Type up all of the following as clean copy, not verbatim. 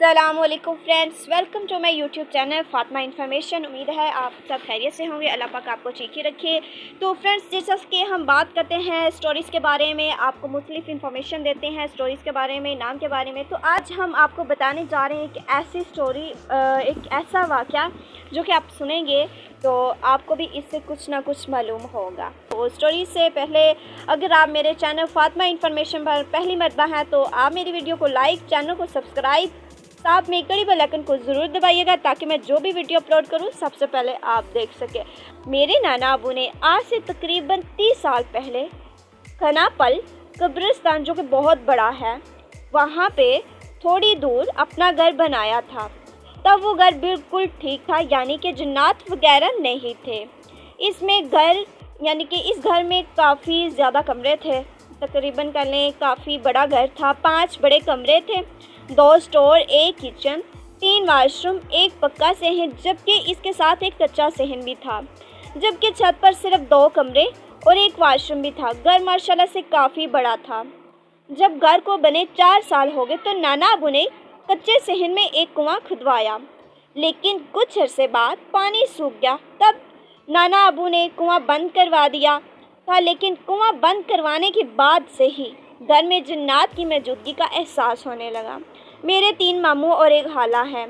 अस्सलाम वालेकुम friends, welcome to my YouTube channel Fatima information. उम्मीद है आप सब खैरियत से होंगे, अल्लाह पाक आपको ठीक ही रखे। तो फ्रेंड्स, जैसा कि हम बात करते हैं स्टोरीज़ के बारे में, आपको मुख्तलिफ इन्फॉर्मेशन देते हैं स्टोरीज़ के बारे में, नाम के बारे में। तो आज हम आपको बताने जा रहे हैं कि ऐसी स्टोरी, एक ऐसा वाक़या जो कि आप सुनेंगे तो आपको भी इससे कुछ ना कुछ मालूम होगा। तो स्टोरी से पहले अगर आप मेरे चैनल फातिमा इन्फॉर्मेशन पर पहली मरतबा हैं तो आप मेरी वीडियो को लाइक, चैनल को सब्सक्राइब, साथ में घड़ी बेल आइकन को ज़रूर दबाइएगा ताकि मैं जो भी वीडियो अपलोड करूं सबसे पहले आप देख सकें। मेरे नाना अबू ने आज से तकरीबन 30 साल पहले खनापल कब्रिस्तान, जो कि बहुत बड़ा है, वहाँ पे थोड़ी दूर अपना घर बनाया था। तब वो घर बिल्कुल ठीक था, यानी कि जन्नात वगैरह नहीं थे। इसमें घर यानी कि इस घर में काफ़ी ज़्यादा कमरे थे, तकरीबन कर लें काफ़ी बड़ा घर था। 5 बड़े कमरे थे, 2 स्टोर, 1 किचन, 3 वाशरूम, 1 पक्का सहन, जबकि इसके साथ एक कच्चा सहन भी था। जबकि छत पर सिर्फ 2 कमरे और 1 वाशरूम भी था। घर माशाल्लाह से काफ़ी बड़ा था। जब घर को बने 4 साल हो गए तो नाना अबू ने कच्चे सहन में एक कुआं खुदवाया, लेकिन कुछ अरसे बाद पानी सूख गया। तब नाना अबू ने कुआं बंद करवा दिया था, लेकिन कुआं बंद करवाने के बाद से ही घर में जन्नात की मौजूदगी का एहसास होने लगा। मेरे 3 मामू और 1 खाला हैं।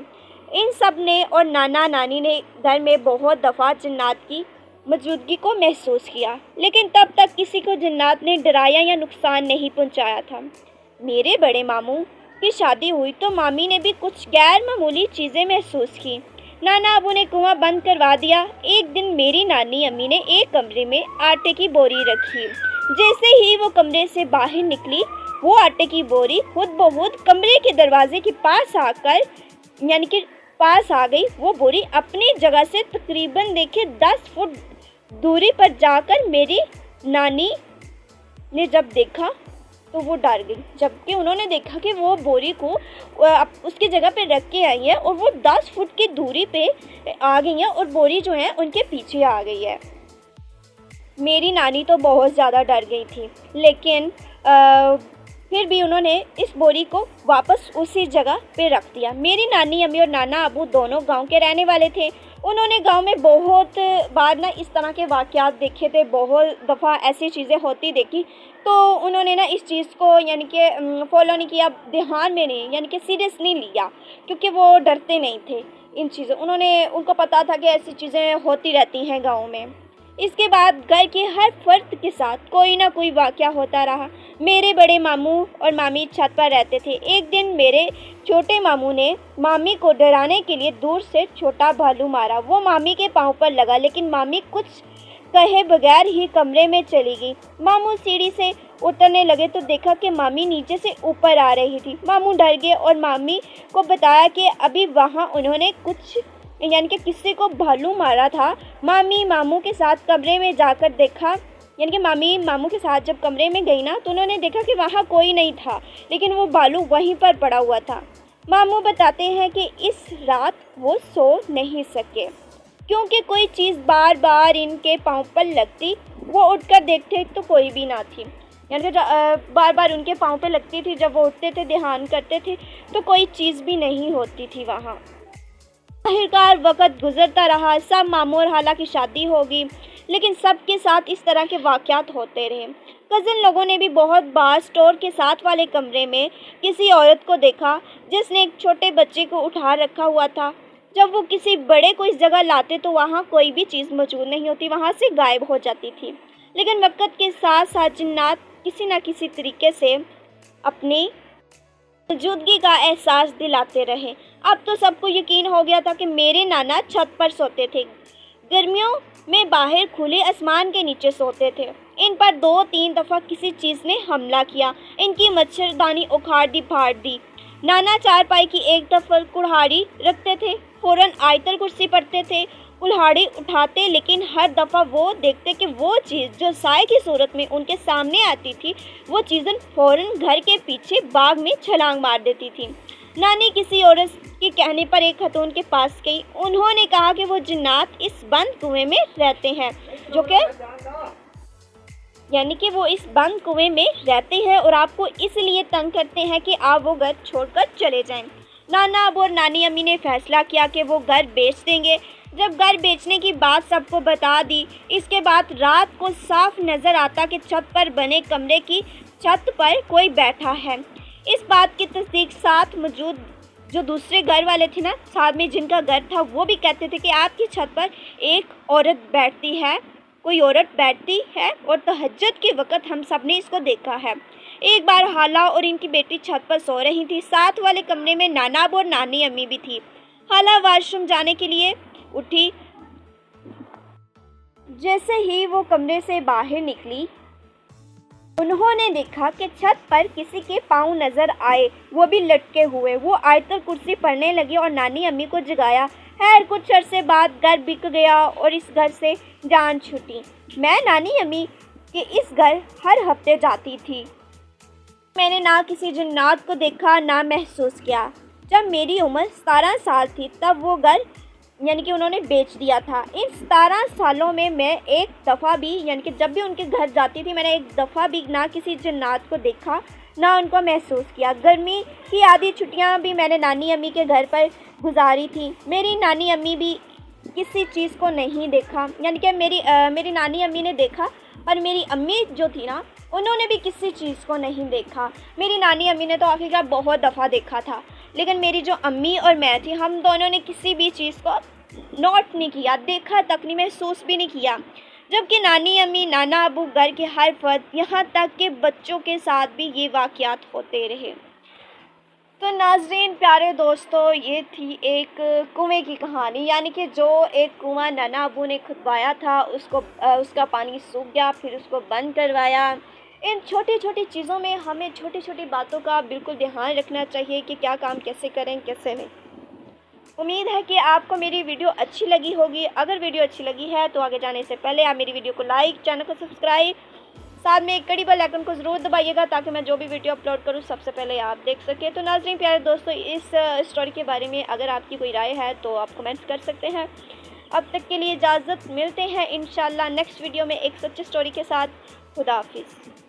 इन सब ने और नाना नानी ने घर में बहुत दफ़ा जन्नात की मौजूदगी को महसूस किया, लेकिन तब तक किसी को जन्नात ने डराया या नुकसान नहीं पहुंचाया था। मेरे बड़े मामू की शादी हुई तो मामी ने भी कुछ गैर मामूली चीज़ें महसूस की। नाना अबू ने कुआं बंद करवा दिया। एक दिन मेरी नानी अम्मी ने एक कमरे में आटे की बोरी रखी। जैसे ही वो कमरे से बाहर निकली, वो आटे की बोरी खुद ब खुद कमरे के दरवाजे के पास आकर यानी कि पास आ गई। वो बोरी अपनी जगह से तकरीबन देखे 10 फुट दूरी पर जाकर मेरी नानी ने जब देखा तो वो डर गई, जबकि उन्होंने देखा कि वो बोरी को उसकी जगह पे रख के आई है और वो 10 फुट की दूरी पे आ गई है और बोरी जो है उनके पीछे आ गई है। मेरी नानी तो बहुत ज़्यादा डर गई थी, लेकिन फिर भी उन्होंने इस बोरी को वापस उसी जगह पे रख दिया। मेरी नानी अम्मी और नाना अबू दोनों गांव के रहने वाले थे। उन्होंने गांव में बहुत बार ना इस तरह के वाक़यात देखे थे, बहुत दफ़ा ऐसी चीज़ें होती देखी, तो उन्होंने ना इस चीज़ को यानी कि फॉलो नहीं किया, ध्यान में नहीं यानी कि सीरियस नहीं लिया, क्योंकि वो डरते नहीं थे इन चीज़ों। उनको पता था कि ऐसी चीज़ें होती रहती हैं गाँव में। इसके बाद घर के हर फर्द के साथ कोई ना कोई वाक़या होता रहा। मेरे बड़े मामू और मामी छत पर रहते थे। एक दिन मेरे छोटे मामू ने मामी को डराने के लिए दूर से छोटा भालू मारा। वो मामी के पाँव पर लगा, लेकिन मामी कुछ कहे बगैर ही कमरे में चली गई। मामू सीढ़ी से उतरने लगे तो देखा कि मामी नीचे से ऊपर आ रही थी। मामू डर गए और मामी को बताया कि अभी वहाँ उन्होंने कुछ यानी कि किसी को भालू मारा था। मामी मामू के साथ कमरे में जाकर देखा, यानी कि मामी मामू के साथ जब कमरे में गई ना तो उन्होंने देखा कि वहाँ कोई नहीं था, लेकिन वो भालू वहीं पर पड़ा हुआ था। मामू बताते हैं कि इस रात वो सो नहीं सके क्योंकि कोई चीज़ बार बार इनके पाँव पर लगती। वो उठकर देखते तो कोई भी ना थी, यानी कि बार बार उनके पाँव पर लगती थी। जब वो उठते थे, ध्यान करते थे, तो कोई चीज़ भी नहीं होती थी वहाँ। आखिरकार वक़्त गुजरता रहा, सब मामू और खाला की शादी होगी, लेकिन सबके साथ इस तरह के वाक़यात होते रहे। कज़न लोगों ने भी बहुत बार स्टोर के साथ वाले कमरे में किसी औरत को देखा जिसने एक छोटे बच्चे को उठा रखा हुआ था। जब वो किसी बड़े को इस जगह लाते तो वहाँ कोई भी चीज़ मौजूद नहीं होती, वहाँ से गायब हो जाती थी। लेकिन वक़्त के साथ साथ जिन्नात किसी न किसी तरीके से अपनी मौजूदगी का एहसास दिलाते रहे। अब तो सबको यकीन हो गया था कि मेरे नाना छत पर सोते थे, गर्मियों में बाहर खुले आसमान के नीचे सोते थे। इन पर 2-3 दफ़ा किसी चीज़ ने हमला किया, इनकी मच्छरदानी उखाड़ दी, फाड़ दी। नाना चारपाई की एक तरफ कुल्हाड़ी रखते थे, फ़ौरन आयतल कुर्सी पढ़ते थे, कुल्हाड़ी उठाते, लेकिन हर दफ़ा वो देखते कि वो चीज़ जो साए की सूरत में उनके सामने आती थी, वो चीज़ें फ़ौरन घर के पीछे बाग में छलांग मार देती थी। नानी किसी औरत के कहने पर एक खतून के पास गई। उन्होंने कहा कि वो जिन्नात इस बंद कुएं में रहते हैं, जो कि यानी कि वो इस बंद कुएं में रहते हैं और आपको इसलिए तंग करते हैं कि आप वो घर छोड़कर चले जाएं। नाना अब और नानी अम्मी ने फैसला किया कि वो घर बेच देंगे। जब घर बेचने की बात सबको बता दी, इसके बाद रात को साफ नज़र आता कि छत पर बने कमरे की छत पर कोई बैठा है। इस बात की तस्दीक साथ मौजूद जो दूसरे घर वाले थे ना, साथ में जिनका घर था, वो भी कहते थे कि आपकी छत पर एक औरत बैठती है, कोई औरत बैठती है और तहज्जुद के वक़्त हम सब ने इसको देखा है। एक बार हाला और इनकी बेटी छत पर सो रही थी। साथ वाले कमरे में नाना और नानी अम्मी भी थी। हाला वॉशरूम जाने के लिए उठी। जैसे ही वो कमरे से बाहर निकली, उन्होंने देखा कि छत पर किसी के पाँव नज़र आए, वो भी लटके हुए। वो आयतल कुर्सी पढ़ने लगी और नानी अम्मी को जगाया। खैर कुछ अरसे बाद घर बिक गया और इस घर से जान छूटी। मैं नानी अम्मी के इस घर हर हफ्ते जाती थी। मैंने ना किसी जन्नात को देखा ना महसूस किया। जब मेरी उम्र 17 साल थी तब वो घर यानी कि उन्होंने बेच दिया था। इन 17 सालों में मैं एक दफ़ा भी यानी कि जब भी उनके घर जाती थी, मैंने एक दफ़ा भी ना किसी जन्नात को देखा ना उनको महसूस किया। गर्मी की आधी छुट्टियां भी मैंने नानी अम्मी के घर पर गुजारी थी। मेरी नानी अम्मी भी किसी चीज़ को नहीं देखा, यानी कि मेरी नानी अम्मी ने देखा, पर मेरी अम्मी जो थी ना, उन्होंने भी किसी चीज़ को नहीं देखा। मेरी नानी अम्मी ने तो आखिरकार बहुत दफ़ा देखा था, लेकिन मेरी जो अम्मी और मैं थी, हम दोनों ने किसी भी चीज़ को नोट नहीं किया, देखा तक नहीं, महसूस भी नहीं किया। जबकि नानी अम्मी, नाना अबू, घर के हर फर्द, यहाँ तक कि बच्चों के साथ भी ये वाक़यात होते रहे। तो नाज़रीन प्यारे दोस्तों, ये थी एक कुएं की कहानी, यानी कि जो एक कुआं नाना अबू ने खुदवाया था, उसका पानी सूख गया, फिर उसको बंद करवाया। इन छोटी छोटी चीज़ों में हमें छोटी छोटी बातों का बिल्कुल ध्यान रखना चाहिए कि क्या काम कैसे करें, कैसे नहीं। उम्मीद है कि आपको मेरी वीडियो अच्छी लगी होगी। अगर वीडियो अच्छी लगी है तो आगे जाने से पहले आप मेरी वीडियो को लाइक, चैनल को सब्सक्राइब, साथ में एक घड़ी बेल आइकन को ज़रूर दबाइएगा ताकि मैं जो भी वीडियो अपलोड करूँ सबसे पहले आप देख सकें। तो नाज़रीन प्यारे दोस्तों, इस स्टोरी के बारे में अगर आपकी कोई राय है तो आप कमेंट्स कर सकते हैं। अब तक के लिए इजाज़त, मिलते हैं इंशाल्लाह नेक्स्ट वीडियो में एक सच्ची स्टोरी के साथ। खुदा हाफिज़।